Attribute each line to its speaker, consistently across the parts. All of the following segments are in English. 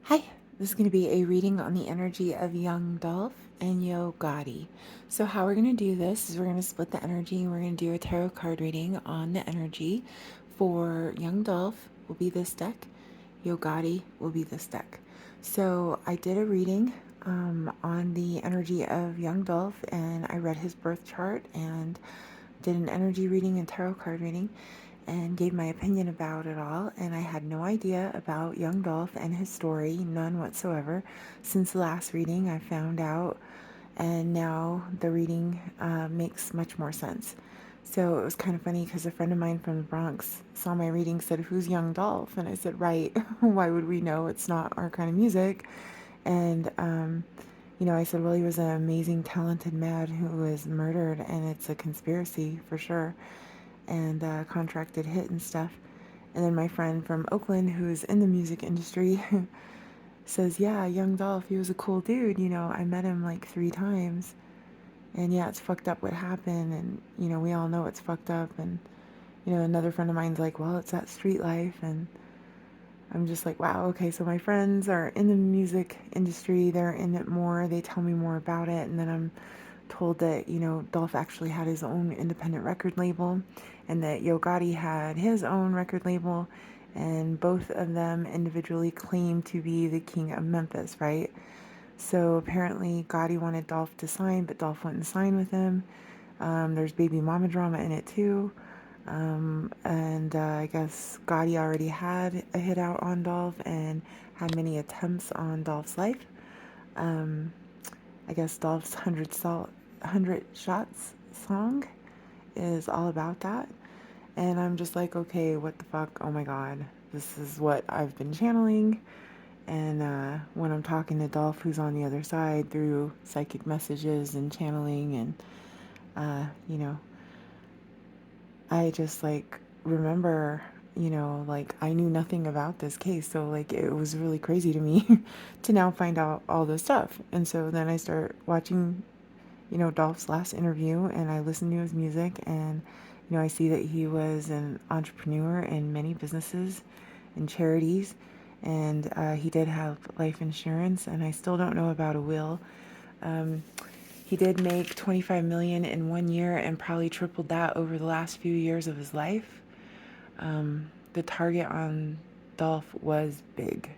Speaker 1: Hi, this is going to be a reading on the energy of young Dolph and Yo Gotti. So, how we're going to do this is we're going to split the energy and we're going to do a tarot card reading on the energy. For young Dolph will be this deck, Yo Gotti will be this deck. So, I did a reading on the energy of young Dolph and I read his birth chart and did an energy reading and tarot card reading and gave my opinion about it all. And I had no idea about young Dolph and his story, none whatsoever. Since the last reading, I found out, and now the reading makes much more sense. So it was kind of funny because a friend of mine from the Bronx saw my reading, said, "Who's young Dolph?" And I said, "Right, why would we know? It's not our kind of music." And I said, "Well, he was an amazing, talented man who was murdered, and it's a conspiracy for sure, and contracted hit and stuff." And then my friend from Oakland, who's in the music industry, says, "Yeah, young Dolph, he was a cool dude. I met him like 3 times. And yeah, it's fucked up what happened. And, we all know it's fucked up." And, another friend of mine's like, "Well, it's that street life." And I'm just like, wow, okay, so my friends are in the music industry, they're in it more, they tell me more about it, and then I'm told that, Dolph actually had his own independent record label, and that Yo Gotti had his own record label, and both of them individually claim to be the king of Memphis, right? So apparently Gotti wanted Dolph to sign, but Dolph wouldn't sign with him. There's baby mama drama in it too. And I guess Gotti already had a hit out on Dolph and had many attempts on Dolph's life. Um, I guess Dolph's 100 Shots song is all about that. And I'm just like, okay, what the fuck? Oh my god. This is what I've been channeling. And when I'm talking to Dolph, who's on the other side through psychic messages and channeling, and, uh, you know, I just like remember, like I knew nothing about this case. So like it was really crazy to me to now find out all this stuff. And so then I start watching, Dolph's last interview, and I listen to his music, and, I see that he was an entrepreneur in many businesses and charities. And he did have life insurance, and I still don't know about a will. Um, he did make 25 million in 1 year and probably tripled that over the last few years of his life. The target on Dolph was big.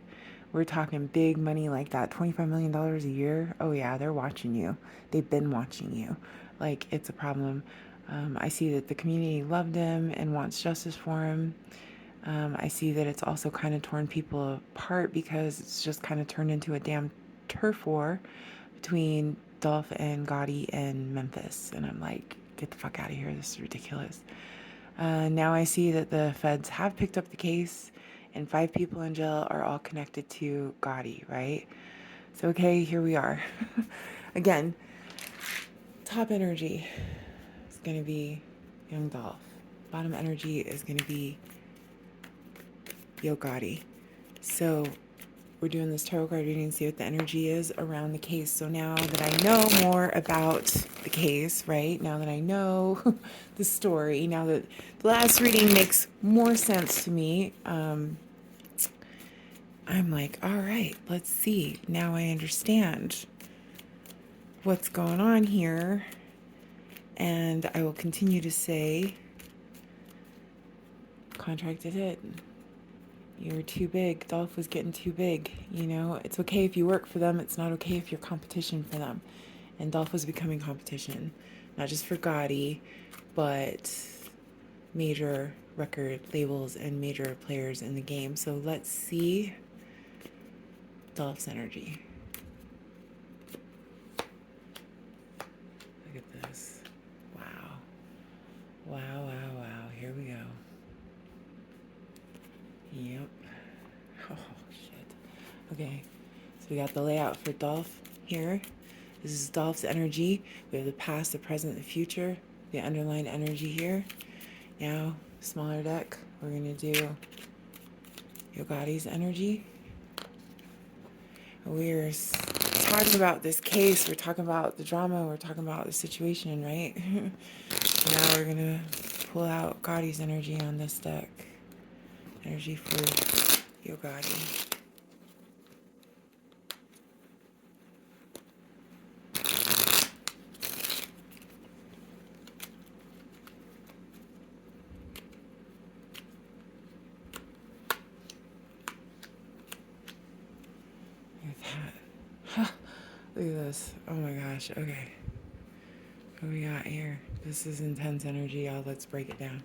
Speaker 1: We're talking big money like that, $25 million a year. Oh, yeah, they're watching you. They've been watching you. Like, it's a problem. I see that the community loved him and wants justice for him. I see that it's also kind of torn people apart because it's just kind of turned into a damn turf war between Dolph and Gotti and Memphis. And I'm like, get the fuck out of here. This is ridiculous. Now I see that the feds have picked up the case and 5 people in jail are all connected to Gotti, right? So, okay, here we are. Again, top energy is going to be young Dolph. Bottom energy is going to be Yo Gotti. So we're doing this tarot card reading to see what the energy is around the case. So now that I know more about the case, right? Now that I know the story, now that the last reading makes more sense to me, I'm like, all right, let's see. Now I understand what's going on here. And I will continue to say, contracted hit. You were too big. Dolph was getting too big. It's okay if you work for them. It's not okay if you're competition for them. And Dolph was becoming competition, not just for Gotti, but major record labels and major players in the game. So let's see Dolph's energy. Look at this. Wow. Wow, wow, wow. Here we go. Yep. Oh, shit. Okay. So we got the layout for Dolph here. This is Dolph's energy. We have the past, the present, the future. The underlying energy here. Now, smaller deck. We're going to do Yo Gotti's energy. We're talking about this case. We're talking about the drama. We're talking about the situation, right? Now we're going to pull out Gotti's energy on this deck. Energy for Yo Gotti. that. Look at this. Oh my gosh. Okay. What do we got here? This is intense energy, y'all. Let's break it down.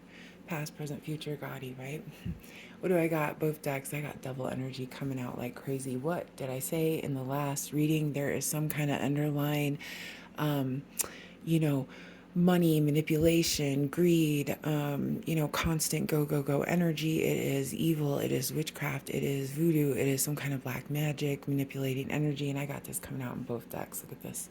Speaker 1: Past, present, future, Gotti, right? What do I got? Both decks. I got double energy coming out like crazy. What did I say in the last reading? There is some kind of underlying, um, you know, money manipulation, greed, constant go, go, go energy. It is evil. It is witchcraft. It is voodoo. It is some kind of black magic manipulating energy. And I got this coming out in both decks. Look at this.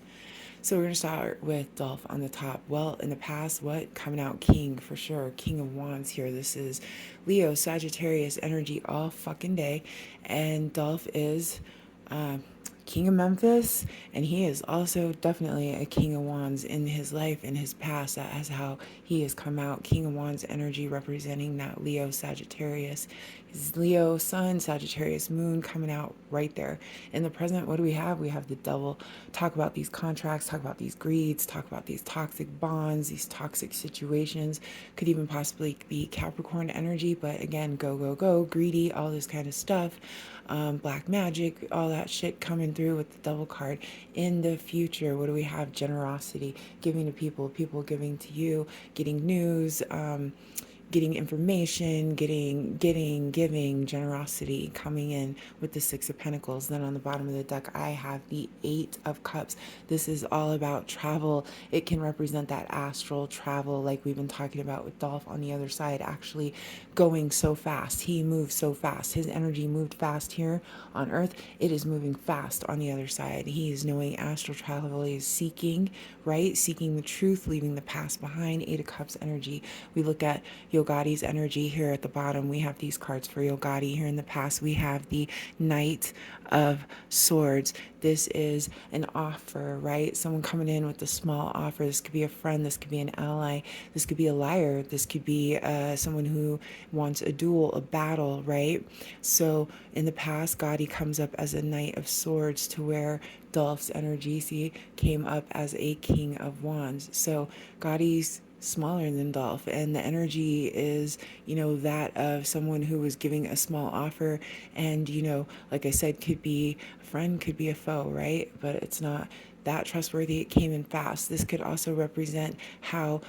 Speaker 1: So we're going to start with Dolph on the top. Well, in the past, what? Coming out King for sure. King of Wands here. This is Leo, Sagittarius energy all fucking day. And Dolph is uh, King of Memphis. And he is also definitely a King of Wands in his life, in his past. That is how he has come out. King of Wands energy representing that Leo, Sagittarius. His Leo Sun, Sagittarius Moon coming out right there. In the present, what do we have? We have the Devil. Talk about these contracts, talk about these greeds, talk about these toxic bonds, these toxic situations. Could even possibly be Capricorn energy, but again, go, go, go, greedy, all this kind of stuff. Black magic, all that shit coming through with the Devil card. In the future, what do we have? Generosity, giving to people, people giving to you, getting news, getting information, giving, generosity coming in with the Six of Pentacles. Then on the bottom of the deck, I have the Eight of Cups. This is all about travel. It can represent that astral travel, like we've been talking about with Dolph on the other side, actually going so fast. He moves so fast. His energy moved fast here on Earth. It is moving fast on the other side. He is knowing astral travel. He is seeking, right? Seeking the truth, leaving the past behind. Eight of Cups energy. We look at Yogati's energy here at the bottom. We have these cards for Yogati. Here in the past, we have the Knight of Swords. This is an offer, right? Someone coming in with a small offer. This could be a friend. This could be an ally. This could be a liar. This could be someone who wants a duel, a battle, right? So in the past, Gotti comes up as a Knight of Swords, to where Dolph's energy, see, came up as a King of Wands. So Gotti's smaller than Dolph, and the energy is, that of someone who was giving a small offer, and like I said, could be a friend, could be a foe, right? But it's not that trustworthy. It came in fast. This could also represent how,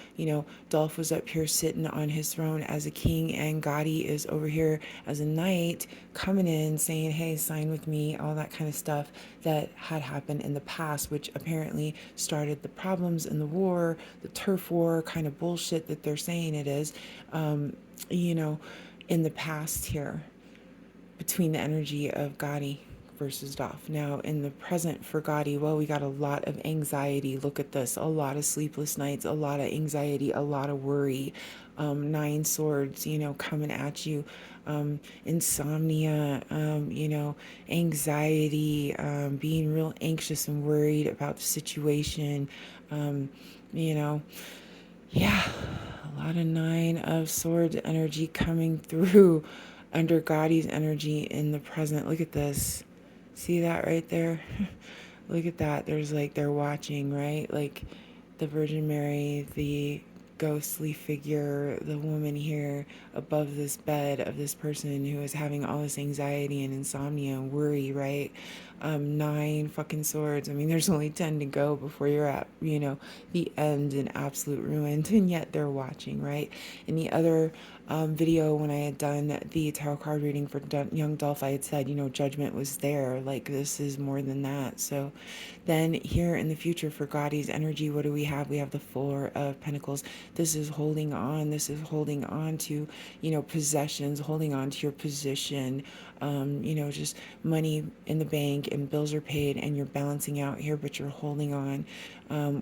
Speaker 1: Dolph was up here sitting on his throne as a king, and Gotti is over here as a knight, coming in saying, hey, sign with me, all that kind of stuff that had happened in the past, which apparently started the problems in the war, the turf war kind of bullshit that they're saying it is, you know, in the past here, between the energy of Gotti versus Dolph. Now, in the present for Gotti, well, we got a lot of anxiety. Look at this. A lot of sleepless nights, a lot of anxiety, a lot of worry. Nine swords, coming at you. Insomnia, anxiety, being real anxious and worried about the situation. You know, yeah, a lot of Nine of Swords energy coming through under Gotti's energy in the present. Look at this. See that right there? Look at that. There's like they're watching, right? Like the Virgin Mary, the ghostly figure, the woman here above this bed of this person who is having all this anxiety and insomnia and worry, right? Nine fucking swords. I mean, there's only 10 to go before you're at, the end and absolute ruin, and yet they're watching, right? In the other video, when I had done the tarot card reading for young Dolph, I had said, judgment was there. Like, this is more than that. So then here in the future for Gotti's energy, what do we have? We have the Four of Pentacles. This is holding on. This is holding on to, possessions, holding on to your position, just money in the bank and bills are paid and you're balancing out here, but you're holding on,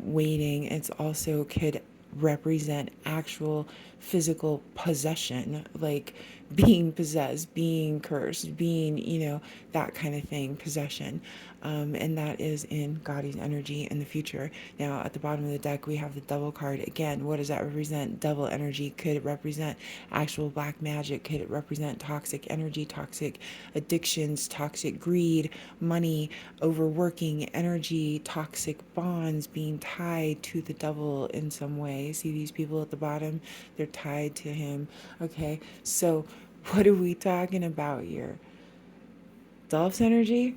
Speaker 1: waiting. It's also could represent actual physical possession, like being possessed, being cursed, being, that kind of thing, possession. And that is in Gotti's energy in the future. Now, at the bottom of the deck, we have the Devil card. Again, what does that represent? Devil energy. Could it represent actual black magic? Could it represent toxic energy, toxic addictions, toxic greed, money, overworking, energy, toxic bonds being tied to the devil in some way? See these people at the bottom? They're tied to him. Okay, so what are we talking about here? Dolph's energy?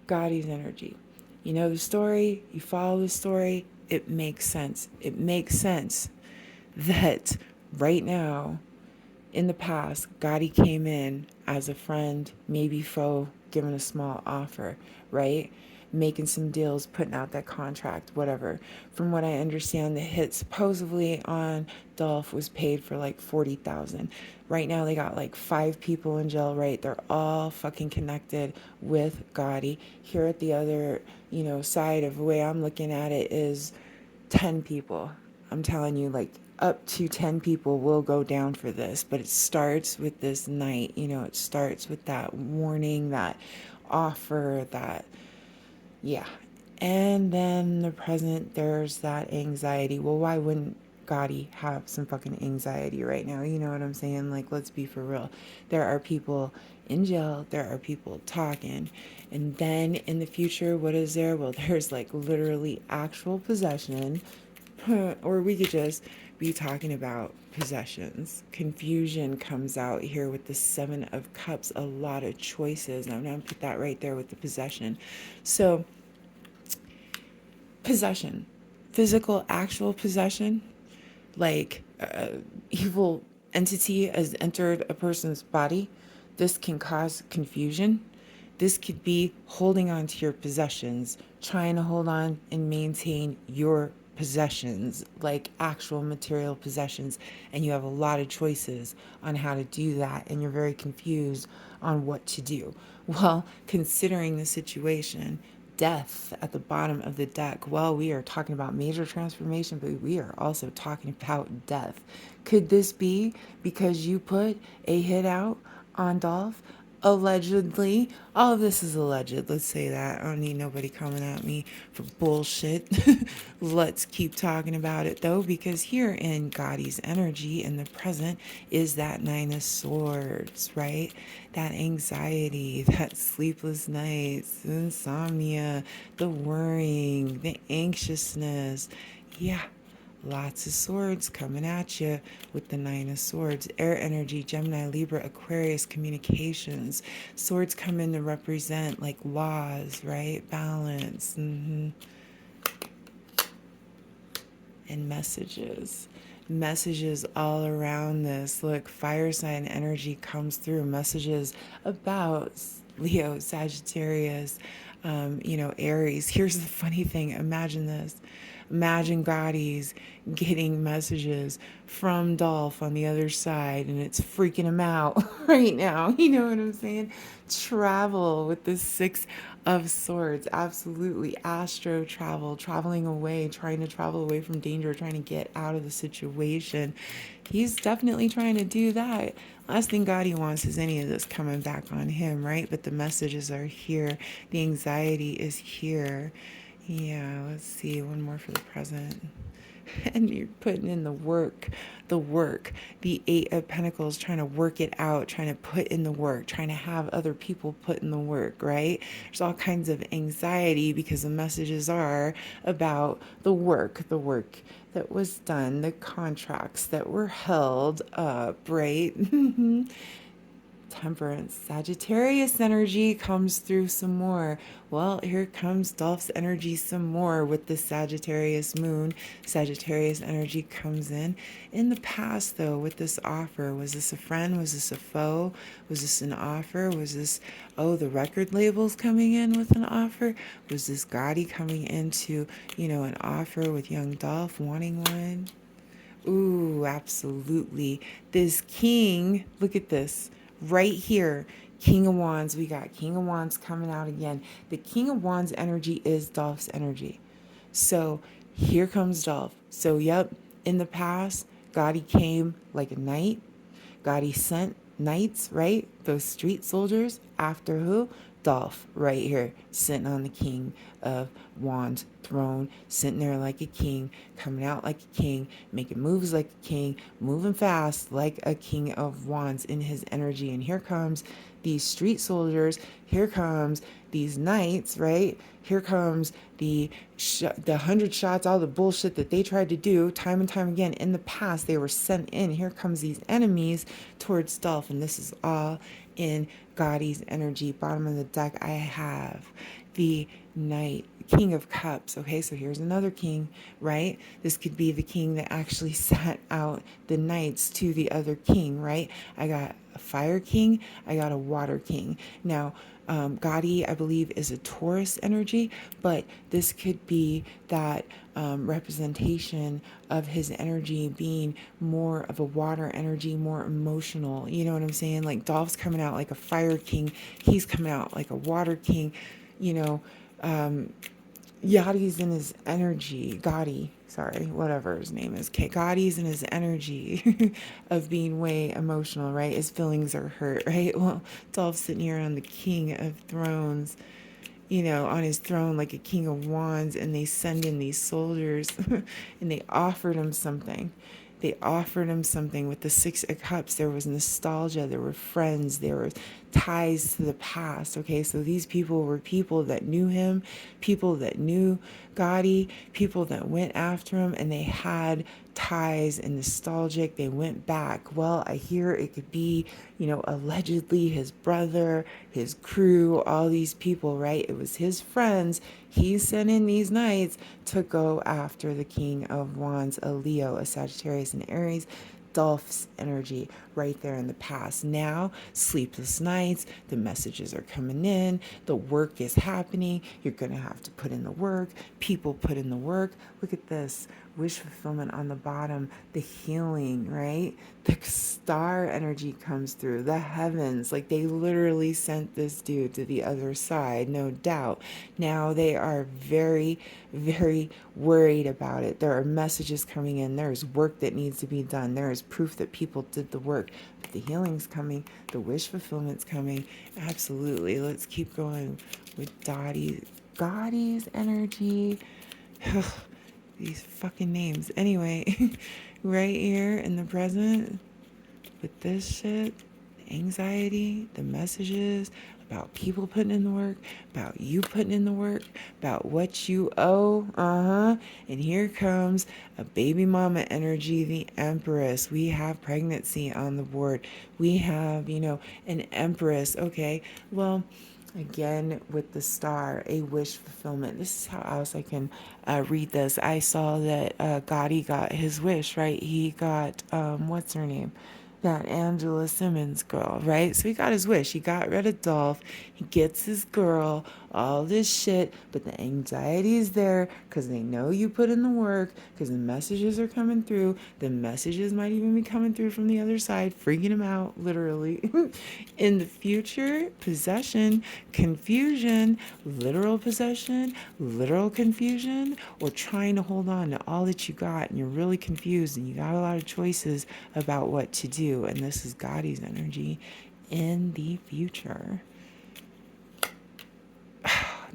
Speaker 1: Gotti's energy. You know the story, you follow the story, it makes sense. It makes sense that right now, in the past, Gotti came in as a friend, maybe foe, giving a small offer, right? Making some deals, putting out that contract, whatever. From what I understand, the hit supposedly on Dolph was paid for like 40,000. Right now they got like 5 people in jail, right? They're all fucking connected with Gotti. Here at the other, side of the way I'm looking at it is 10 people. I'm telling you, like, up to 10 people will go down for this, but it starts with this night. It starts with that warning, that offer, that, yeah. And then the present, there's that anxiety. Well, why wouldn't Gotti have some fucking anxiety right now? You know what I'm saying? Like, let's be for real. There are people in jail, there are people talking. And then in the future, what is there? Well, there's like literally actual possession. Or we could just be talking about possessions. Confusion comes out here with the 7 of Cups, a lot of choices. I'm going to put that right there with the possession. So, possession, physical, actual possession, like evil entity has entered a person's body. This can cause confusion. This could be holding on to your possessions, trying to hold on and maintain your possessions, like actual material possessions, and you have a lot of choices on how to do that, and you're very confused on what to do. Well, considering the situation, death at the bottom of the deck. Well, we are talking about major transformation, but we are also talking about death. Could this be because you put a hit out on Dolph? Allegedly. All of this is alleged. Let's say that. I don't need nobody coming at me for bullshit. Let's keep talking about it though, because here in Gotti's energy in the present is that 9 of Swords, right? That anxiety, that sleepless nights, the insomnia, the worrying, the anxiousness. Yeah, lots of swords coming at you with the 9 of Swords. Air energy, Gemini, Libra, Aquarius, communications. Swords come in to represent like laws, right? Balance. And messages. Messages all around this. Look, fire sign energy comes through. Messages about Leo, Sagittarius, Aries. Here's the funny thing. Imagine this. Imagine Gotti's getting messages from Dolph on the other side, and it's freaking him out right now. You know what I'm saying? Travel with the 6 of Swords. Absolutely. Astro travel, traveling away, trying to travel away from danger, trying to get out of the situation. He's definitely trying to do that. Last thing Gotti wants is any of this coming back on him, right? But the messages are here. The anxiety is here. Yeah, let's see. One more for the present. And you're putting in the work, the 8 of Pentacles, trying to work it out, trying to put in the work, trying to have other people put in the work, right? There's all kinds of anxiety because the messages are about the work that was done, the contracts that were held up, right? Temperance, Sagittarius energy comes through some more. Well, here comes Dolph's energy some more with the Sagittarius moon. Sagittarius energy comes in. In the past, though, with this offer, was this a friend? Was this a foe? Was this an offer? Was this, the record label's coming in with an offer? Was this Gotti coming into, an offer with young Dolph wanting one? Ooh, absolutely. This king, look at this right here. King of Wands, we got King of Wands coming out again. The King of Wands energy is Dolph's energy. So here comes Dolph. So, yep, in the past, Gotti came like a knight. Gotti sent knights, right? Those street soldiers after who? Dolph, right here, sitting on the King of Wands throne, sitting there like a king, coming out like a king, making moves like a king, moving fast like a King of Wands in his energy. And here comes these street soldiers. Here comes these knights, right? Here comes the 100 shots, all the bullshit that they tried to do time and time again in the past. They were sent in. Here comes these enemies towards Dolph, and this is all in Gotti's energy. Bottom of the deck, I have the Knight, King of Cups. Okay, so here's another king, right? This could be the king that actually sat out the knights to the other king, right? I got a fire king, I got a water king. Now, Gotti, I believe, is a Taurus energy, but this could be that representation of his energy being more of a water energy, more emotional. You know what I'm saying? Like Dolph's coming out like a fire king, he's coming out like a water king. You know, Yachty's in his energy. Gotti, sorry, whatever his name is. Okay, Gotti's in his energy of being way emotional, right? His feelings are hurt, right? Well, Dolph's sitting here on the King of Thrones, you know, on his throne like a king of wands, and they send in these soldiers and they offered him something. They offered him something with the Six of Cups. There was nostalgia, there were friends, there were ties to the past. Okay, so these people were people that knew him, people that knew Gotti, people that went after him, and they had ties and nostalgic. They went back. Well, I hear it could be, you know, allegedly his brother, his crew, all these people, right? It was his friends. He sent in these knights to go after the King of Wands, a Leo, a Sagittarius, and Aries. Dolph's energy right there in the past. Now, sleepless nights, the messages are coming in, the work is happening. You're going to have to put in the work. People put in the work. Look at this wish fulfillment on the bottom, the healing, right? The star energy comes through, the heavens. Like they literally sent this dude to the other side, no doubt. Now they are very, very worried about it. There are messages coming in. There's work that needs to be done. There is proof that people did the work. But the healing's coming. The wish fulfillment's coming. Absolutely. Let's keep going with Gotti's energy. These fucking names. Anyway, right here in the present with this shit, the anxiety, the messages about people putting in the work, about you putting in the work, about what you owe. And here comes a baby mama energy, the Empress. We have pregnancy on the board. We have, you know, an Empress. Okay, well, again with the star, a wish fulfillment. This is how else I can read this. I saw that Gotti got his wish, right? He got what's her name, that Angela Simmons girl, right? So he got his wish. He got rid of Dolph. He gets his girl, all this shit, but the anxiety is there because they know you put in the work, because the messages are coming through. The messages might even be coming through from the other side, freaking him out, literally. In the future, possession, confusion, literal possession, literal confusion, or trying to hold on to all that you got and you're really confused and you got a lot of choices about what to do. And this is Gotti's energy in the future.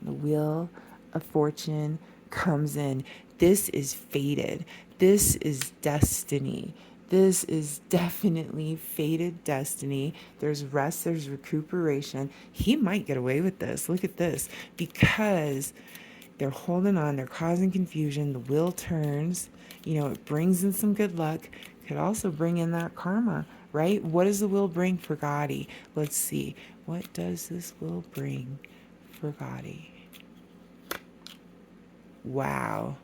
Speaker 1: The Wheel of Fortune comes in. This is fated. This is destiny. This is definitely fated destiny. There's rest, there's recuperation. He might get away with this. Look at this. Because they're holding on, they're causing confusion. The wheel turns. You know, it brings in some good luck. Could also bring in that karma, right? What does the wheel bring for Gotti? Let's see. What does this wheel bring for Gotti? Wow.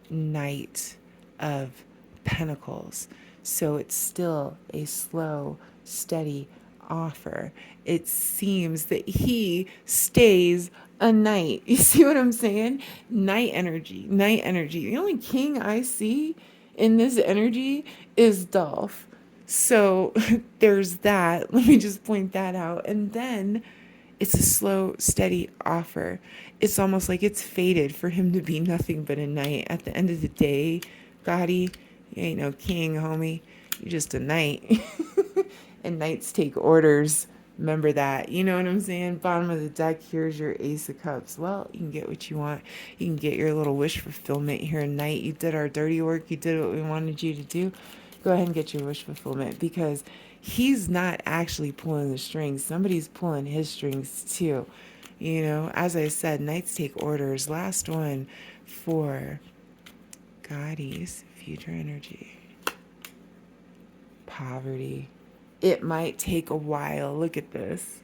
Speaker 1: Knight of Pentacles. So it's still a slow, steady offer. It seems that he stays a knight. You see what I'm saying? Knight energy, knight energy. The only king I see in this energy is Dolph. So there's that. Let me just point that out. And then it's a slow, steady offer. It's almost like it's fated for him to be nothing but a knight. At the end of the day, Gotti, you ain't no king, homie. You're just a knight. And knights take orders. Remember that. You know what I'm saying? Bottom of the deck, here's your Ace of Cups. Well, you can get what you want. You can get your little wish fulfillment here, knight. You did our dirty work. You did what we wanted you to do. Go ahead and get your wish fulfillment, because he's not actually pulling the strings. Somebody's pulling his strings too. You know, as I said, knights take orders. Last one for Gotti's future energy. Poverty. It might take a while. Look at this.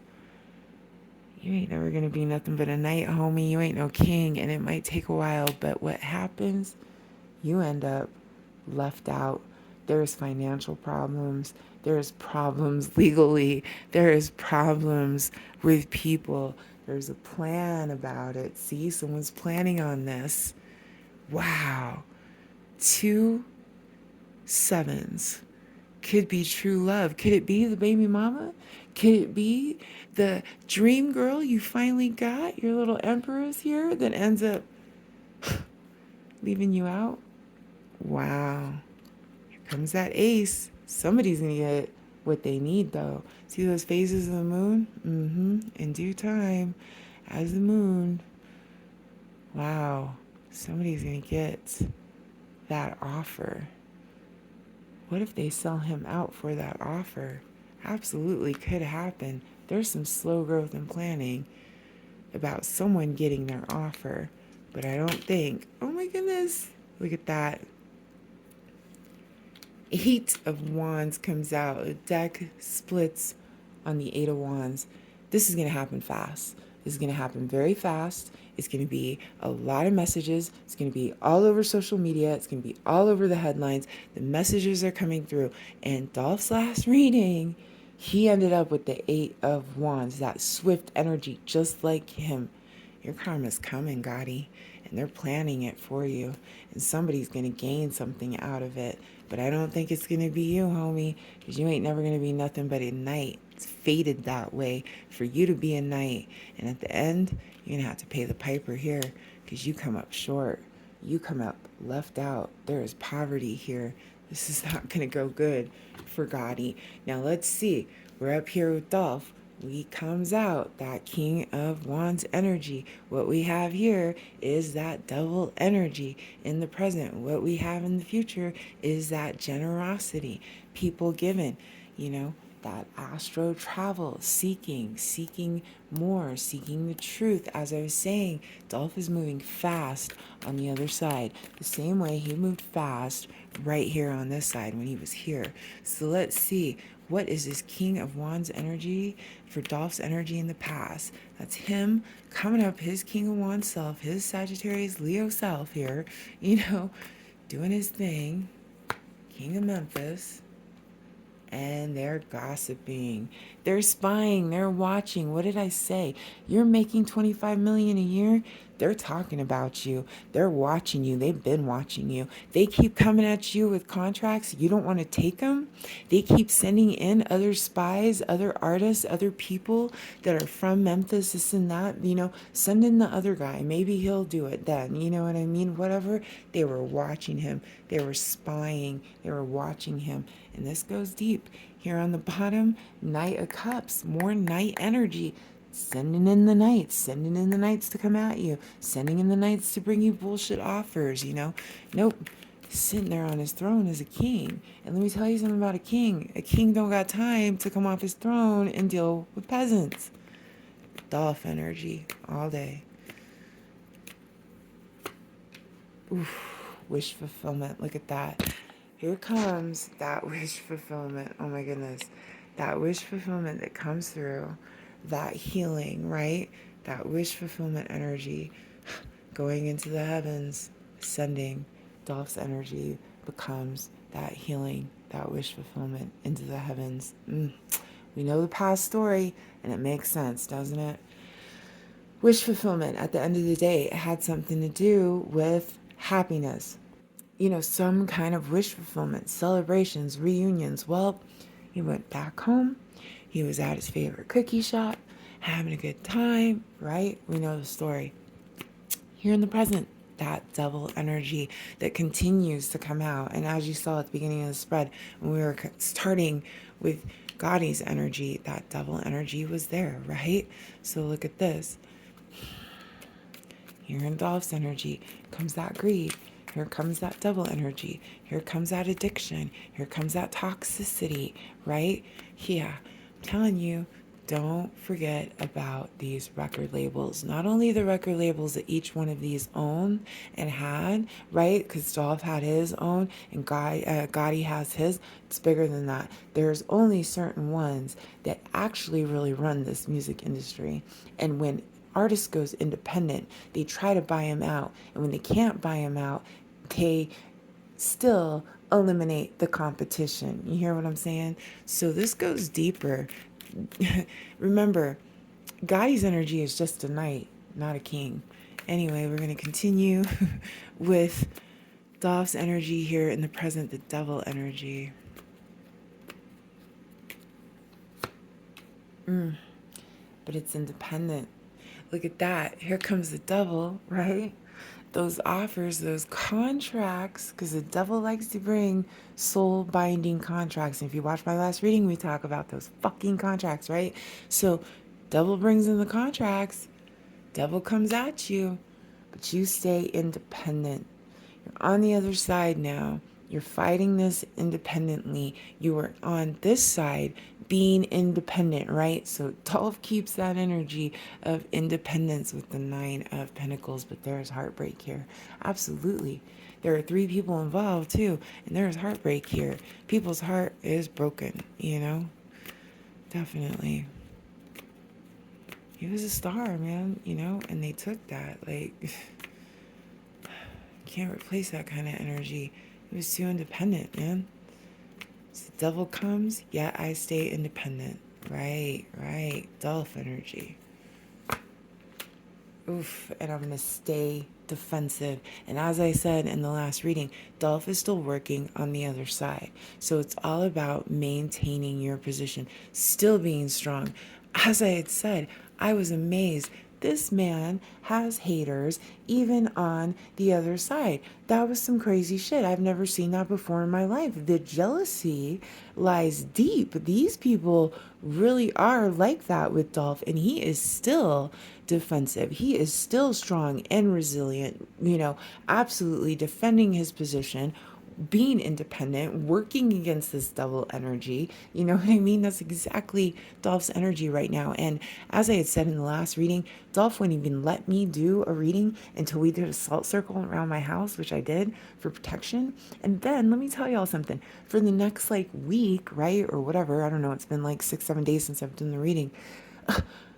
Speaker 1: You ain't never gonna be nothing but a knight, homie. You ain't no king, and it might take a while, but what happens? You end up left out. There's financial problems. There's problems legally. There is problems with people. There's a plan about it. See, someone's planning on this. Wow. Two sevens. Could be true love. Could it be the baby mama? Could it be the dream girl you finally got? Your little empress here that ends up leaving you out? Wow. Here comes that ace. Somebody's going to get what they need, though. See those phases of the moon? In due time, as the moon. Wow. Somebody's going to get that offer. What if they sell him out for that offer? Absolutely could happen. There's some slow growth and planning about someone getting their offer. But I don't think, oh my goodness, look at that. Eight of Wands comes out. The deck splits on the Eight of Wands. This is going to happen fast. This is going to happen very fast. It's going to be a lot of messages. It's going to be all over social media. It's going to be all over the headlines. The messages are coming through. And Dolph's last reading, he ended up with the Eight of Wands, that swift energy, just like him. Your karma's coming, Gotti, and they're planning it for you. And somebody's going to gain something out of it. But I don't think it's going to be you, homie, because you ain't never going to be nothing but a knight. It's fated that way for you to be a knight. And at the end, you're going to have to pay the piper here because you come up short. You come up left out. There is poverty here. This is not going to go good for Gotti. Now let's see. We're up here with Dolph. We comes out that King of Wands energy. What we have here is that Devil energy in the present. What we have in the future is that generosity, people giving, that astro travel, seeking more, seeking the truth. As I was saying, Dolph is moving fast on the other side, the same way he moved fast right here on this side when he was here. So let's see. What is this King of Wands energy for Dolph's energy in the past? That's him coming up, his King of Wands self, his Sagittarius Leo self here, doing his thing. King of Memphis. And they're gossiping. They're spying. They're watching. What did I say? You're making $25 million a year. They're talking about you. They're watching you. They've been watching you. They keep coming at you with contracts. You don't want to take them. They keep sending in other spies, other artists, other people that are from Memphis, this and that. Send in the other guy. Maybe he'll do it then. You know what I mean? Whatever. They were watching him. They were spying. They were watching him. And this goes deep. Here on the bottom, Knight of Cups. More Knight energy. Sending in the knights to come at you, sending in the knights to bring you bullshit offers, Nope. Sitting there on his throne as a king. And let me tell you something about a king. A king don't got time to come off his throne and deal with peasants. Dolph energy all day. Oof, wish fulfillment. Look at that. Here comes that wish fulfillment. Oh my goodness. That wish fulfillment that comes through. That healing, right? That wish fulfillment energy going into the heavens, sending Dolph's energy becomes that healing, that wish fulfillment into the heavens. We know the past story, and it makes sense, doesn't it? Wish fulfillment, at the end of the day, it had something to do with happiness. Some kind of wish fulfillment, celebrations, reunions. Well, he went back home. He was at his favorite cookie shop, having a good time, right? We know the story. Here in the present, that devil energy that continues to come out. And as you saw at the beginning of the spread, when we were starting with Gotti's energy, that devil energy was there, right? So look at this. Here in Dolph's energy comes that greed. Here comes that devil energy. Here comes that addiction. Here comes that toxicity, right? Yeah, I'm telling you, don't forget about these record labels. Not only the record labels that each one of these owned and had, right? Because Dolph had his own and Gotti has his. It's bigger than that. There's only certain ones that actually really run this music industry. And when artist goes independent, they try to buy him out. And when they can't buy him out, they still eliminate the competition. You hear what I'm saying? So this goes deeper. Remember, Gotti's energy is just a knight, not a king. Anyway, we're going to continue with Dolph's energy here in the present, the devil energy. But it's independent. Look at that. Here comes the devil, right? Those offers, those contracts, because the devil likes to bring soul binding contracts. And if you watch my last reading, we talk about those fucking contracts, right? So, devil brings in the contracts, devil comes at you, but you stay independent. You're on the other side now. You're fighting this independently. You are on this side being independent, right? So Dolph keeps that energy of independence with the Nine of Pentacles, but there's heartbreak here. Absolutely. There are three people involved too, and there's heartbreak here. People's heart is broken, you know? Definitely. He was a star, man, you know, and they took that. Like, can't replace that kind of energy. It was too independent, man. So the devil comes, yet I stay independent. Right, right. Dolph energy. Oof, and I'm going to stay defensive. And as I said in the last reading, Dolph is still working on the other side. So it's all about maintaining your position, still being strong. As I had said, I was amazed. This man has haters even on the other side. That was some crazy shit. I've never seen that before in my life. The jealousy lies deep. These people really are like that with Dolph, and he is still defensive. He is still strong and resilient, you know, absolutely defending his position, being independent, working against this double energy. You know what I mean? That's exactly Dolph's energy right now. And as I had said in the last reading, Dolph wouldn't even let me do a reading until we did a salt circle around my house, which I did for protection. And then let me tell y'all something. For the next like week, right? Or whatever, I don't know, it's been like 6-7 days since I've done the reading.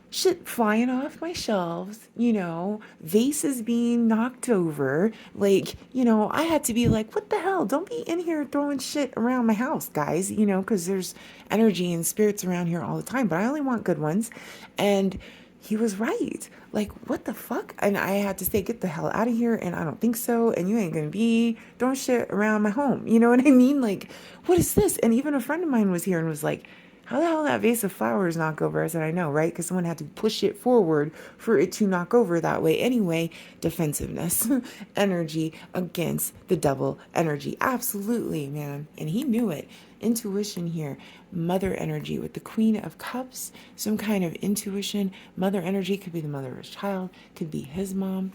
Speaker 1: Shit flying off my shelves, you know, vases being knocked over. Like, you know, I had to be like, what the hell? Don't be in here throwing shit around my house, guys, you know, because there's energy and spirits around here all the time, but I only want good ones. And he was right. Like, what the fuck? And I had to say, get the hell out of here. And I don't think so. And you ain't gonna be throwing shit around my home. You know what I mean? Like, what is this? And even a friend of mine was here and was like, how the hell that vase of flowers knock over? I said, I know, right? Because someone had to push it forward for it to knock over that way. Anyway, defensiveness, energy against the devil energy. Absolutely, man. And he knew it. Intuition here. Mother energy with the Queen of Cups. Some kind of intuition. Mother energy could be the mother of his child, could be his mom.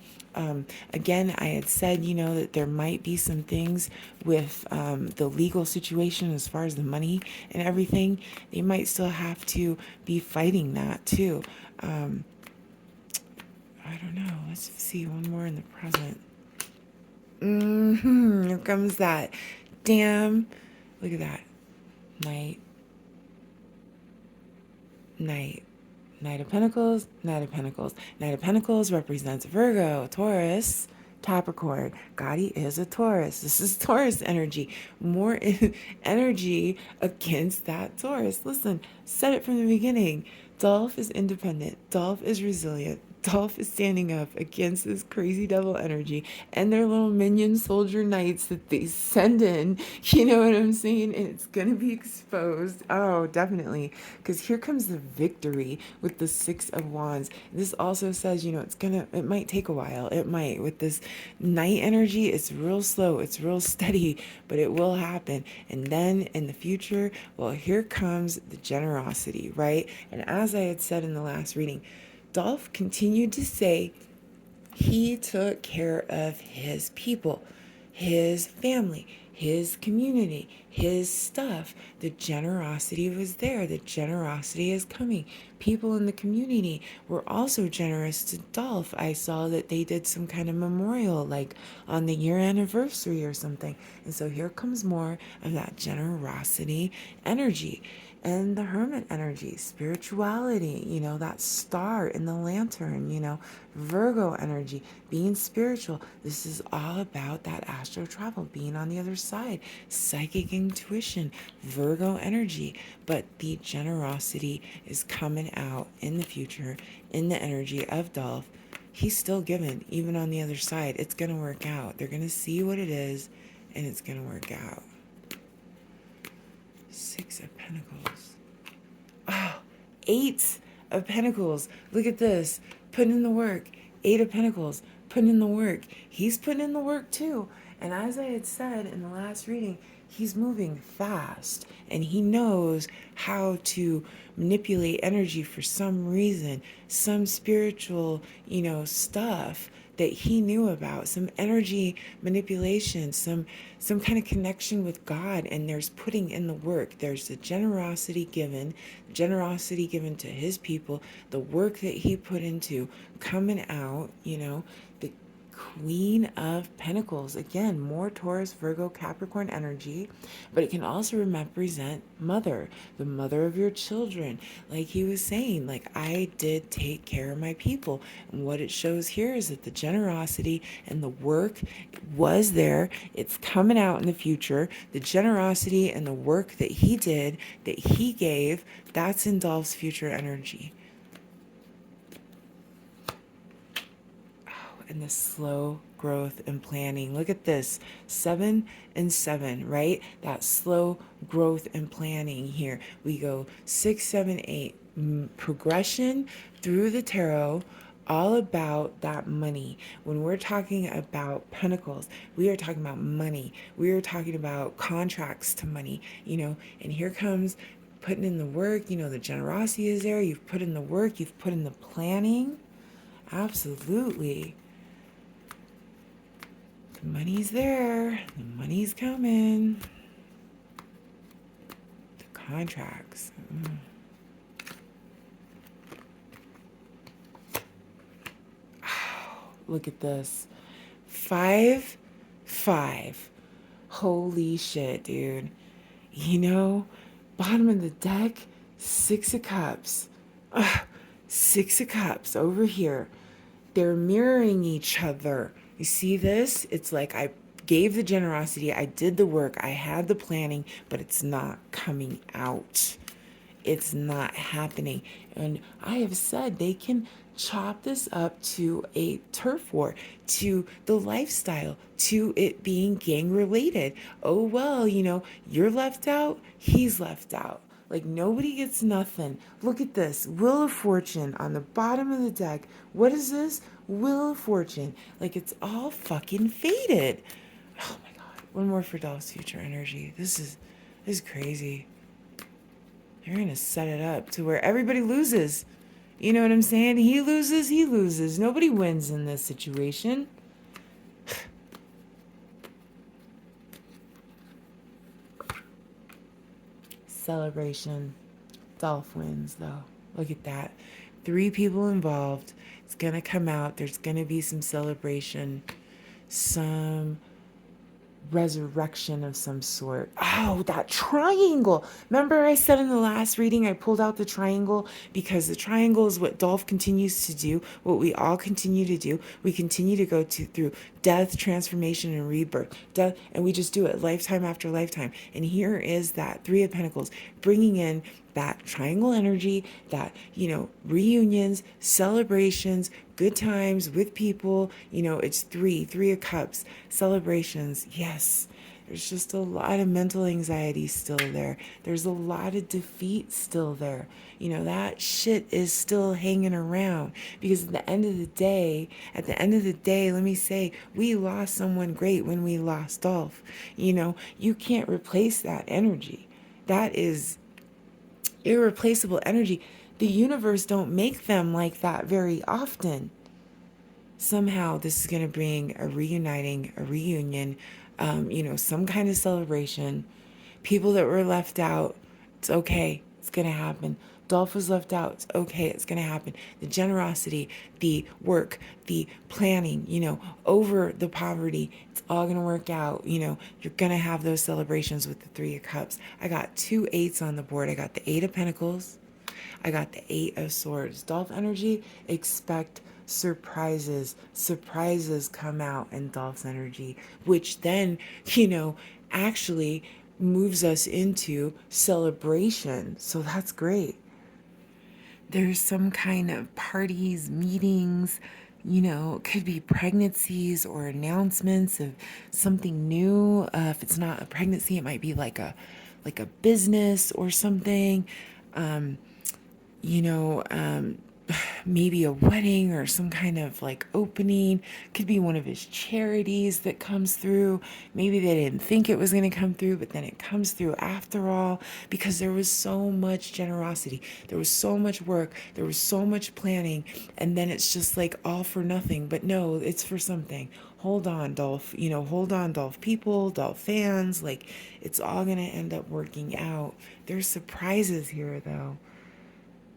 Speaker 1: Again, I had said, you know, that there might be some things with the legal situation as far as the money and everything. They might still have to be fighting that too. I don't know. Let's see one more in the present. Here comes that. Damn. Look at that. Knight. Knight. Knight of Pentacles, Knight of Pentacles. Knight of Pentacles represents Virgo, Taurus, Capricorn. Gotti is a Taurus. This is Taurus energy. More energy against that Taurus. Listen, said it from the beginning. Dolph is independent. Dolph is resilient. Dolph is standing up against this crazy devil energy and their little minion soldier knights that they send in. You know what I'm saying? And it's going to be exposed. Oh, definitely. Because here comes the victory with the Six of Wands. This also says, you know, it might take a while. It might. With this night energy, it's real slow. It's real steady, but it will happen. And then in the future, well, here comes the generosity, right? And as I had said in the last reading, Dolph continued to say he took care of his people, his family, his community, his stuff. The generosity was there. The generosity is coming. People in the community were also generous to Dolph. I saw that they did some kind of memorial, like on the year anniversary or something. And so here comes more of that generosity energy. And the hermit energy, spirituality, that star in the lantern, Virgo energy, being spiritual. This is all about that astral travel, being on the other side, psychic intuition, Virgo energy. But the generosity is coming out in the future in the energy of Dolph. He's still giving, even on the other side. It's going to work out. They're going to see what it is, and it's going to work out. Six of Pentacles. Oh, Eight of Pentacles. Look at this. Putting in the work. Eight of Pentacles. Putting in the work. He's putting in the work too. And as I had said in the last reading, he's moving fast and he knows how to manipulate energy for some reason, some spiritual, stuff that he knew about, some energy manipulation, some kind of connection with God, and there's putting in the work. There's the generosity given to his people, the work that he put into coming out, the Queen of Pentacles. Again, more Taurus, Virgo, Capricorn energy, but it can also represent mother, the mother of your children. Like he was saying, like I did take care of my people. And what it shows here is that the generosity and the work was there. It's coming out in the future. The generosity and the work that he did, that he gave, that's in Dolph's future energy. And the slow growth and planning. Look at this, 7 and 7, right? That slow growth and planning here. We go 6, 7, 8. Progression through the tarot, all about that money. When we're talking about pentacles, we are talking about money. We are talking about contracts to money, and here comes putting in the work. The generosity is there. You've put in the work. You've put in the planning. Absolutely. The money's there. The money's coming. The contracts. Oh, look at this. 5, 5. Holy shit, dude. Bottom of the deck, 6 of Cups. 6 of Cups over here. They're mirroring each other. You see this? It's like I gave the generosity, I did the work, I had the planning, but it's not coming out. It's not happening. And I have said they can chop this up to a turf war, to the lifestyle, to it being gang related. Oh, well, you're left out, he's left out. Like nobody gets nothing. Look at this. Wheel of Fortune on the bottom of the deck. What is this? Wheel of Fortune. Like it's all fucking faded. Oh my God. One more for Dolph's future energy. This is crazy. They're going to set it up to where everybody loses. You know what I'm saying? He loses. Nobody wins in this situation. Celebration. Dolph wins, though. Look at that. 3 people involved. It's going to come out. There's going to be some celebration, some resurrection of some sort. Oh, that triangle. Remember I said in the last reading I pulled out the triangle because the triangle is what Dolph continues to do, what we all continue to do. We continue to go through death, transformation, and rebirth. Death, and we just do it lifetime after lifetime. And here is that 3 of Pentacles bringing in that triangle energy, that, reunions, celebrations, good times with people. It's 3 of Cups, celebrations. Yes, there's just a lot of mental anxiety still there. There's a lot of defeat still there. That shit is still hanging around because at the end of the day, let me say, we lost someone great when we lost Dolph. You can't replace that energy. That is irreplaceable energy. The universe don't make them like that very often. Somehow this is going to bring a reuniting, a reunion, some kind of celebration. People that were left out, it's okay, it's going to happen. Dolph was left out, it's okay, it's going to happen. The generosity, the work, the planning, over the poverty, it's all going to work out. You're going to have those celebrations with the Three of Cups. I got 2 8s on the board. I got the Eight of Pentacles, I got the Eight of Swords. Dolph energy, expect surprises. Surprises come out in Dolph's energy, which then, actually moves us into celebration. So that's great. There's some kind of parties, meetings, it could be pregnancies or announcements of something new. If it's not a pregnancy, it might be like a business or something. You know, um, Maybe a wedding or some kind of like opening. Could be one of his charities that comes through. Maybe they didn't think it was going to come through, but then it comes through after all, because there was so much generosity, there was so much work, there was so much planning, and then it's just like all for nothing. But no, it's for something. Hold on, Dolph. Hold on, Dolph people, Dolph fans. Like, it's all going to end up working out. There's surprises here, though.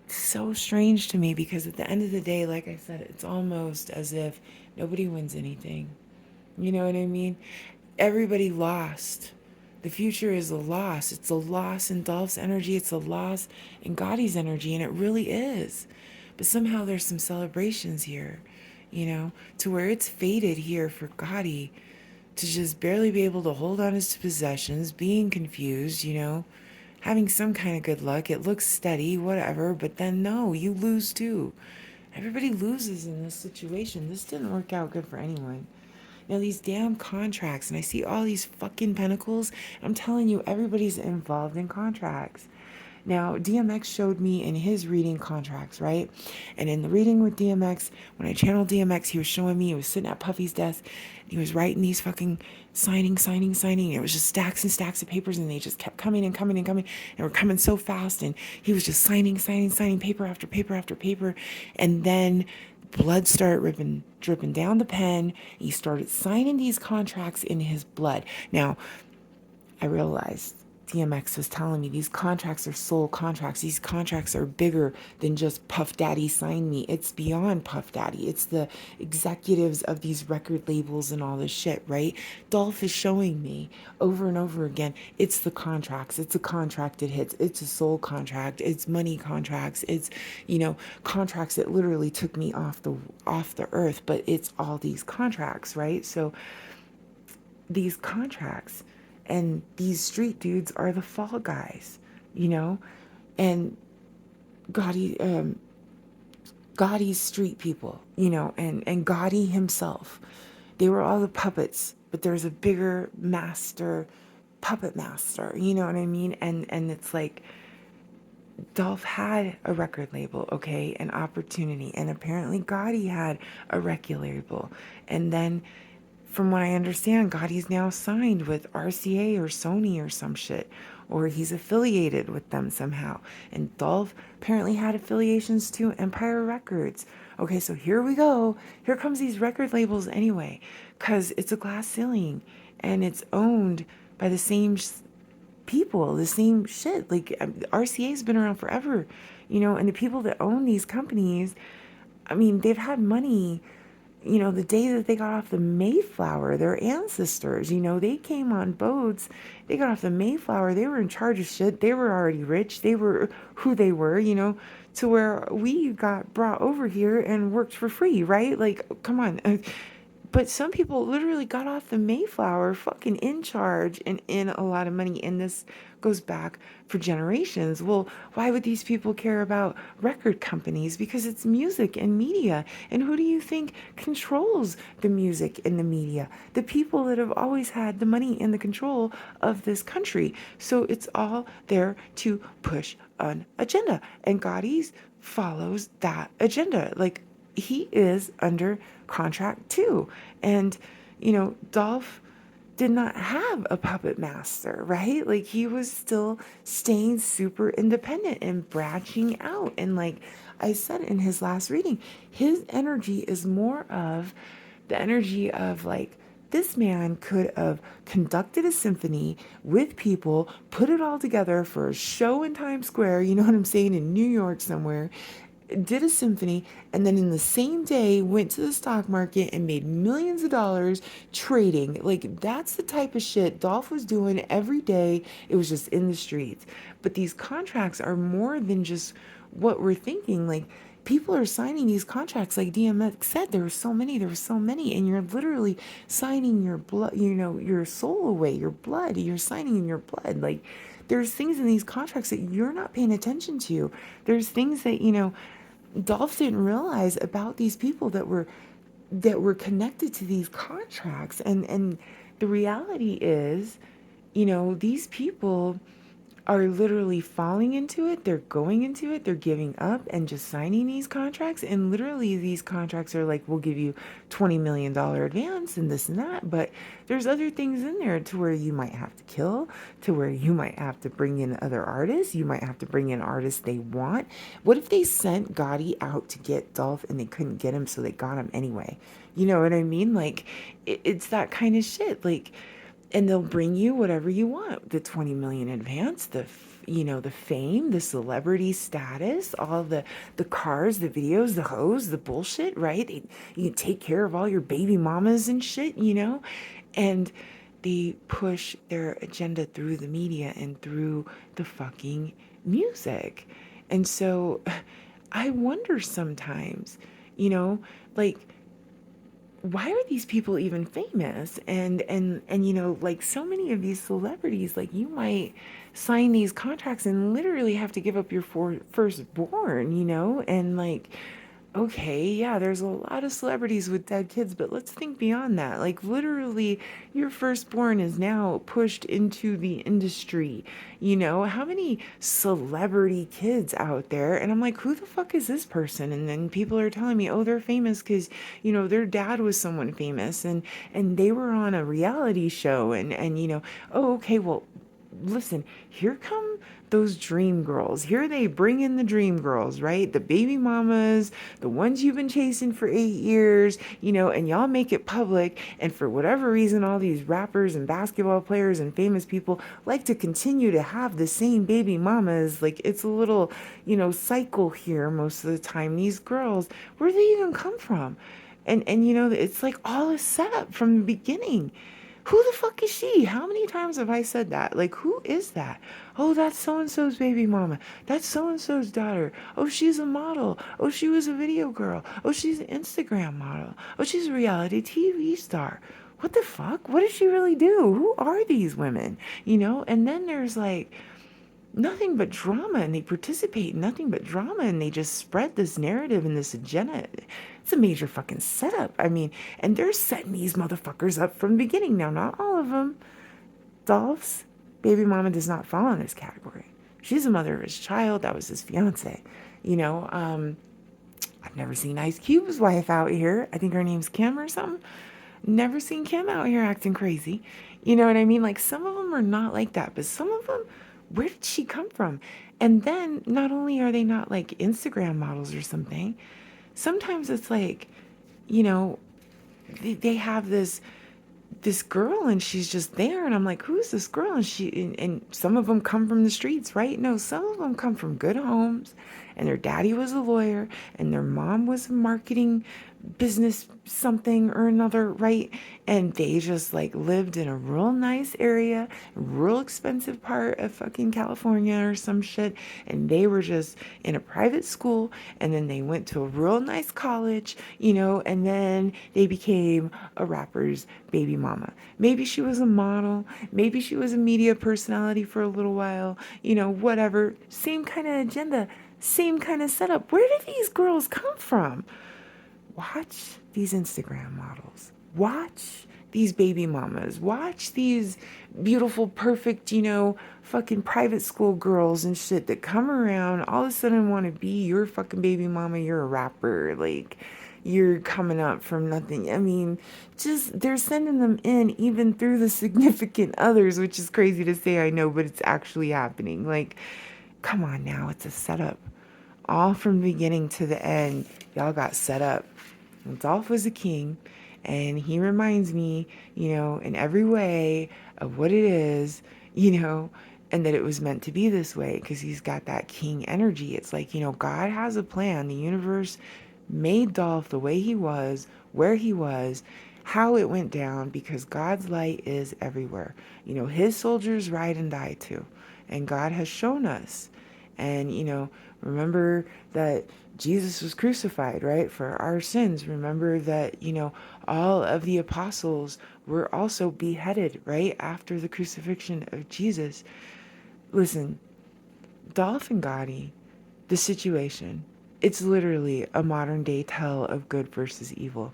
Speaker 1: So strange to me, because at the end of the day, like I said, it's almost as if nobody wins anything. You know what I mean? Everybody lost. The future is a loss. It's a loss in Dolph's energy. It's a loss in Gotti's energy, and it really is. But somehow there's some celebrations here, to where it's fated here for Gotti to just barely be able to hold on his possessions, being confused, having some kind of good luck. It looks steady, whatever, but then no, you lose too. Everybody loses in this situation. This didn't work out good for anyone. Now, these damn contracts, and I see all these fucking pentacles. I'm telling you, everybody's involved in contracts. Now, DMX showed me in his reading contracts, right? And in the reading with DMX, when I channeled DMX, he was showing me, he was sitting at Puffy's desk, and he was writing these fucking signing. It was just stacks and stacks of papers, and they just kept coming and coming and coming, and were coming so fast, and he was just signing, paper after paper after paper, and then blood started dripping down the pen. He started signing these contracts in his blood. Now, I realized DMX was telling me these contracts are soul contracts. These contracts are bigger than just Puff Daddy sign me. It's beyond Puff Daddy. It's the executives of these record labels and all this shit, right? Dolph is showing me over and over again. It's the contracts. It's a contract it hits. It's a soul contract. It's money contracts. It's, contracts that literally took me off the earth. But it's all these contracts, right? So these contracts and these street dudes are the fall guys, and Gotti, Gotti's street people, and Gotti himself. They were all the puppets, but there's a bigger master, puppet master, you know what I mean? And it's like, Dolph had a record label, okay, an opportunity, and apparently Gotti had a record label, and then from what I understand, Gotti's now signed with RCA or Sony or some shit, or he's affiliated with them somehow. And Dolph apparently had affiliations to Empire Records. Okay, so here we go. Here comes these record labels anyway, because it's a glass ceiling and it's owned by the same people, the same shit. Like, RCA's been around forever, and the people that own these companies, I mean, they've had money. The day that they got off the Mayflower, their ancestors, they came on boats. They got off the Mayflower. They were in charge of shit. They were already rich. They were who they were, to where we got brought over here and worked for free, right? Like, come on. But some people literally got off the Mayflower fucking in charge and in a lot of money. And this goes back for generations. Well, why would these people care about record companies? Because it's music and media. And who do you think controls the music and the media? The people that have always had the money and the control of this country. So it's all there to push an agenda. And Gotti's follows that agenda. Like, he is under contract too. And, Dolph did not have a puppet master, right? Like, he was still staying super independent and branching out. And like I said in his last reading, his energy is more of the energy of like This man could have conducted a symphony with people, put it all together for a show in Times Square, you know what I'm saying, in New York somewhere, did a symphony, and then in the same day went to the stock market and made millions of dollars trading. Like, that's the type of shit Dolph was doing every day. It was just in the streets. But these contracts are more than just what we're thinking. Like, people are signing these contracts, like DMX said, there were so many, and you're literally signing your blood, you know, your soul away, your blood, you're signing in your blood. Like, there's things in these contracts that you're not paying attention to. There's things that, you know, Dolph didn't realize about these people that were connected to these contracts. And the reality is, you know, these people are literally falling into it. They're going into it. They're giving up and just signing these contracts. And literally, these contracts are like, we'll give you $20 million advance and this and that. But there's other things in there to where you might have to kill, to where you might have to bring in other artists. You might have to bring in artists they want. What if they sent Gotti out to get Dolph and they couldn't get him, so they got him anyway? You know what I mean? Like, it's that kind of shit. Like, and they'll bring you whatever you want, the 20 million advance, you know, the fame, the celebrity status, all the cars, the videos, the hoes, the bullshit, right? You can take care of all your baby mamas and shit, you know. And they push their agenda through the media and through the fucking music. And so I wonder sometimes, you know, like, why are these people even famous? And you know, like, so many of these celebrities, like, you might sign these contracts and literally have to give up your firstborn, you know. And like, okay, yeah, there's a lot of celebrities with dead kids, but let's think beyond that. Like, literally, your firstborn is now pushed into the industry. You know, how many celebrity kids out there? And I'm like, who the fuck is this person? And then people are telling me, oh, they're famous because, you know, their dad was someone famous, and they were on a reality show, and you know, oh, okay, well, listen, here come those dream girls. Here they bring in the dream girls, right? The baby mamas, the ones you've been chasing for 8 years, you know, and y'all make it public. And for whatever reason, all these rappers and basketball players and famous people like to continue to have the same baby mamas. Like, it's a little, you know, cycle here most of the time. These girls, where do they even come from? And you know, it's like all a setup from the beginning. Who the fuck is she? How many times have I said that? Like, who is that? Oh, that's so and so's baby mama. That's so and so's daughter. Oh, she's a model. Oh, she was a video girl. Oh, she's an Instagram model. Oh, she's a reality TV star. What the fuck? What does she really do? Who are these women? You know? And then there's like nothing but drama, and they participate in nothing but drama, and they just spread this narrative and this agenda. It's a major fucking setup. I mean, and they're setting these motherfuckers up from the beginning. Now, not all of them. Dolph's baby mama does not fall in this category. She's the mother of his child. That was his fiance. You know, I've never seen Ice Cube's wife out here. I think her name's Kim or something. Never seen Kim out here acting crazy. You know what I mean? Like, some of them are not like that, but some of them, where did she come from? And then not only are they not like Instagram models or something, sometimes it's like, you know, they have this girl and she's just there, and I'm like, who's this girl? And and some of them come from the streets, right? No, some of them come from good homes, and their daddy was a lawyer and their mom was a marketing business something or another, right? And they just like lived in a real nice area, a real expensive part of fucking California or some shit, and they were just in a private school, and then they went to a real nice college, you know, and then they became a rapper's baby mama. Maybe she was a model, maybe she was a media personality for a little while, you know, whatever. Same kind of agenda, same kind of setup. Where did these girls come from? Watch these Instagram models. Watch these baby mamas. Watch these beautiful, perfect, you know, fucking private school girls and shit that come around, all of a sudden want to be your fucking baby mama. You're a rapper. Like, you're coming up from nothing. I mean, just they're sending them in even through the significant others, which is crazy to say, I know, but it's actually happening. Like, come on now, it's a setup. All from the beginning to the end, y'all got set up. Dolph was a king, And he reminds me, in every way of what it is, you know, and that it was meant to be this way because he's got that king energy. It's like, God has a plan. The universe made Dolph the way he was, where he was, how it went down, because God's light is everywhere. His soldiers ride and die too. And God has shown us. And, remember that Jesus was crucified, right, for our sins. Remember that, all of the apostles were also beheaded, right, after the crucifixion of Jesus. Listen, Dolph and Gotti, the situation, it's literally a modern day tale of good versus evil,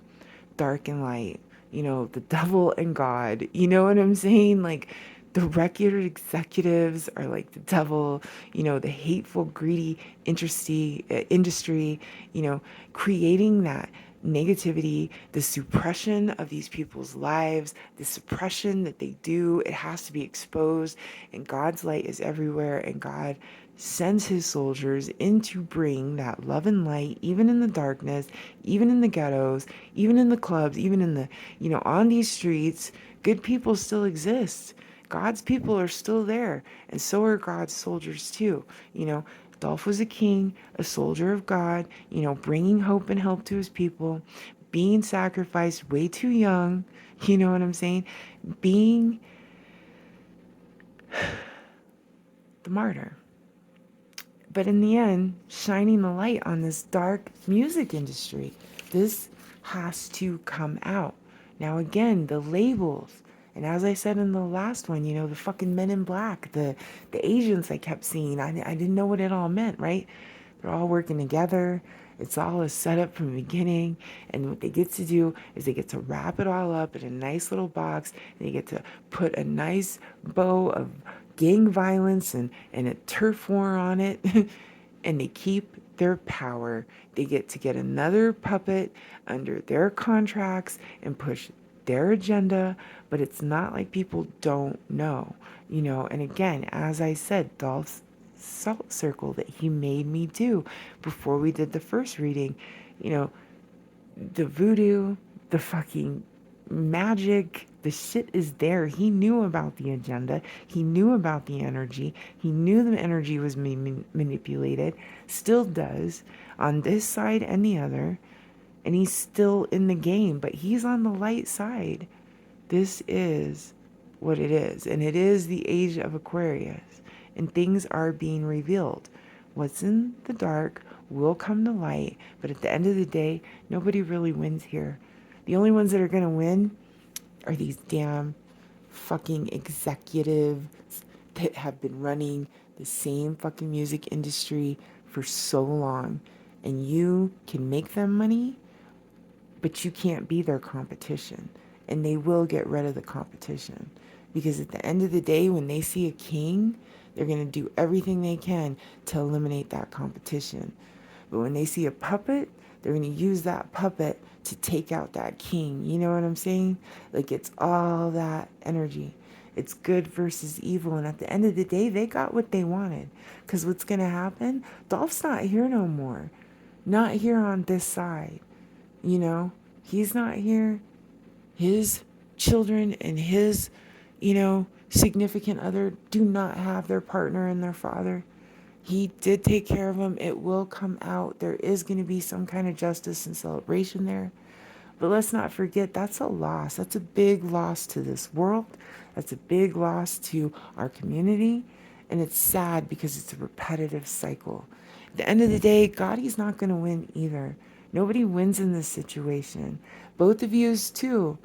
Speaker 1: dark and light, the devil and God. You know what I'm saying? Like, the record executives are like the devil, the hateful, greedy industry, creating that negativity, the suppression of these people's lives, the suppression that they do, it has to be exposed. And God's light is everywhere, and God sends his soldiers in to bring that love and light, even in the darkness, even in the ghettos, even in the clubs, even in the, on these streets. Good people still exist. God's people are still there, and so are God's soldiers too. Dolph was a king, a soldier of God, bringing hope and help to his people, being sacrificed way too young, you know what I'm saying? Being the martyr. But in the end, shining the light on this dark music industry. This has to come out. Now, again, the labels. And as I said in the last one, the fucking men in black, the Asians I kept seeing, I didn't know what it all meant, right? They're all working together. It's all a setup from the beginning. And what they get to do is they get to wrap it all up in a nice little box. And they get to put a nice bow of gang violence and a turf war on it. And they keep their power. They get another puppet under their contracts and push their agenda. But it's not like people don't know, And again, as I said, Dolph's salt circle that he made me do before we did the first reading, you know, the voodoo, the fucking magic, the shit is there. He knew about the agenda. He knew about the energy. He knew the energy was manipulated, still does, on this side and the other. And he's still in the game, but he's on the light side. This is what it is. And it is the age of Aquarius. And things are being revealed. What's in the dark will come to light. But at the end of the day, nobody really wins here. The only ones that are going to win are these damn fucking executives that have been running the same fucking music industry for so long. And you can make them money, but you can't be their competition. And they will get rid of the competition. Because at the end of the day, when they see a king, they're going to do everything they can to eliminate that competition. But when they see a puppet, they're going to use that puppet to take out that king. You know what I'm saying? Like, it's all that energy. It's good versus evil. And at the end of the day, they got what they wanted. Because what's going to happen? Dolph's not here no more. Not here on this side. He's not here. His children and his, significant other do not have their partner and their father. He did take care of them. It will come out. There is going to be some kind of justice and celebration there. But let's not forget, that's a loss. That's a big loss to this world. That's a big loss to our community. And it's sad because it's a repetitive cycle. At the end of the day, Gotti's not going to win either. Nobody wins in this situation. Both of yous, too,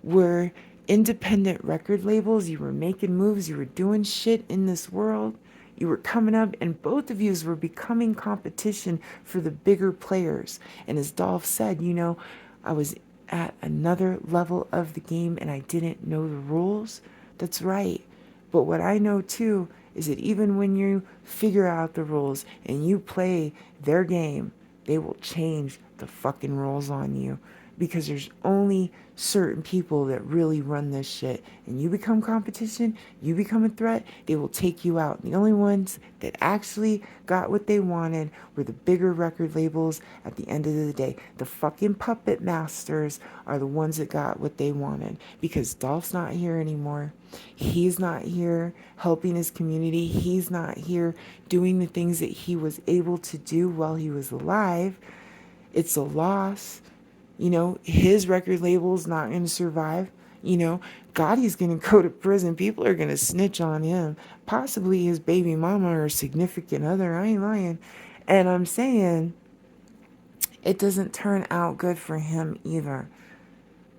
Speaker 1: were independent record labels. You were making moves. You were doing shit in this world. You were coming up, and both of yous were becoming competition for the bigger players. And as Dolph said, I was at another level of the game and I didn't know the rules. That's right. But what I know too is that even when you figure out the rules and you play their game, they will change the fucking rules on you. because there's only certain people that really run this shit. And you become competition, you become a threat, they will take you out. The only ones that actually got what they wanted were the bigger record labels at the end of the day. The fucking puppet masters are the ones that got what they wanted, because Dolph's not here anymore. He's not here helping his community. He's not here doing the things that he was able to do while he was alive. It's a loss. His record label's not going to survive. Gotti's going to go to prison. People are going to snitch on him. Possibly his baby mama or significant other. I ain't lying. And I'm saying it doesn't turn out good for him either.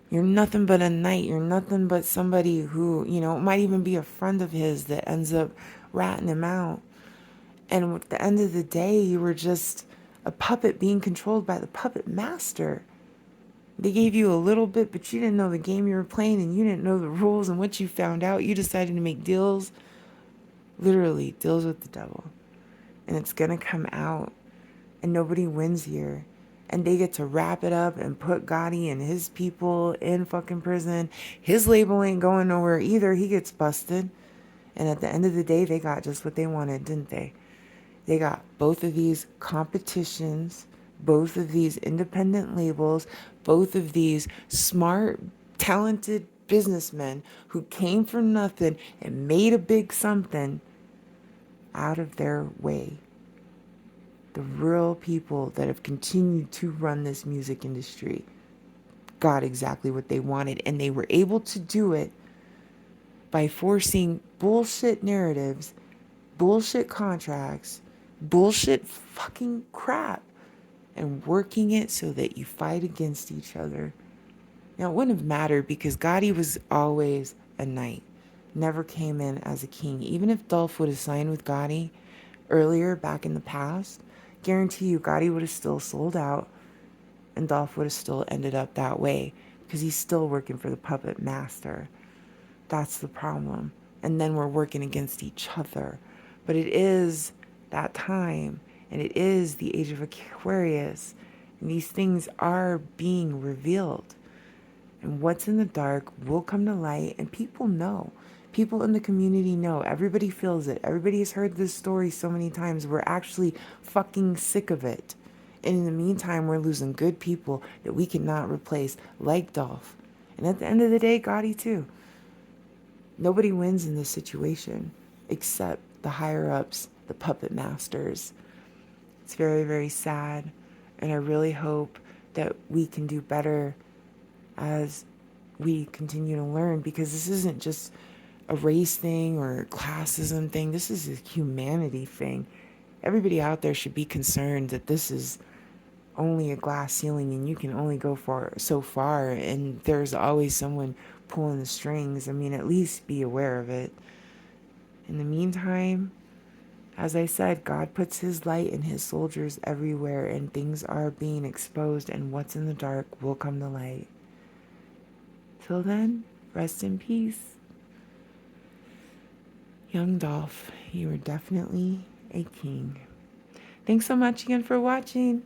Speaker 1: You're nothing but a knight. You're nothing but somebody who, might even be a friend of his that ends up ratting him out. And at the end of the day, you were just a puppet being controlled by the puppet master. They gave you a little bit, but you didn't know the game you were playing, and you didn't know the rules. And once you found out, you decided to make deals, literally deals with the devil. And it's going to come out, and nobody wins here. And they get to wrap it up and put Gotti and his people in fucking prison. His label ain't going nowhere either. He gets busted. And at the end of the day, they got just what they wanted, didn't they? They got both of these competitions, both of these independent labels, both of these smart, talented businessmen who came from nothing and made a big something out of their way. The real people that have continued to run this music industry got exactly what they wanted, and they were able to do it by forcing bullshit narratives, bullshit contracts, bullshit fucking crap, and working it so that you fight against each other. Now, it wouldn't have mattered because Gotti was always a knight, never came in as a king. Even if Dolph would have signed with Gotti earlier back in the past, guarantee you Gotti would have still sold out and Dolph would have still ended up that way because he's still working for the puppet master. That's the problem. And then we're working against each other. But it is that time, and it is the age of Aquarius, and these things are being revealed. And what's in the dark will come to light, and people know. People in the community know. Everybody feels it. Everybody has heard this story so many times. We're actually fucking sick of it. And in the meantime, we're losing good people that we cannot replace, like Dolph. And at the end of the day, Gotti too. Nobody wins in this situation except the higher-ups, the puppet masters. It's very, very sad. And I really hope that we can do better as we continue to learn, because this isn't just a race thing or a classism thing. This is a humanity thing. Everybody out there should be concerned that this is only a glass ceiling and you can only go so far, and there's always someone pulling the strings. I mean, at least be aware of it. In the meantime, as I said, God puts his light and his soldiers everywhere, and things are being exposed, and what's in the dark will come to light. Till then, rest in peace. Young Dolph, you are definitely a king. Thanks so much again for watching.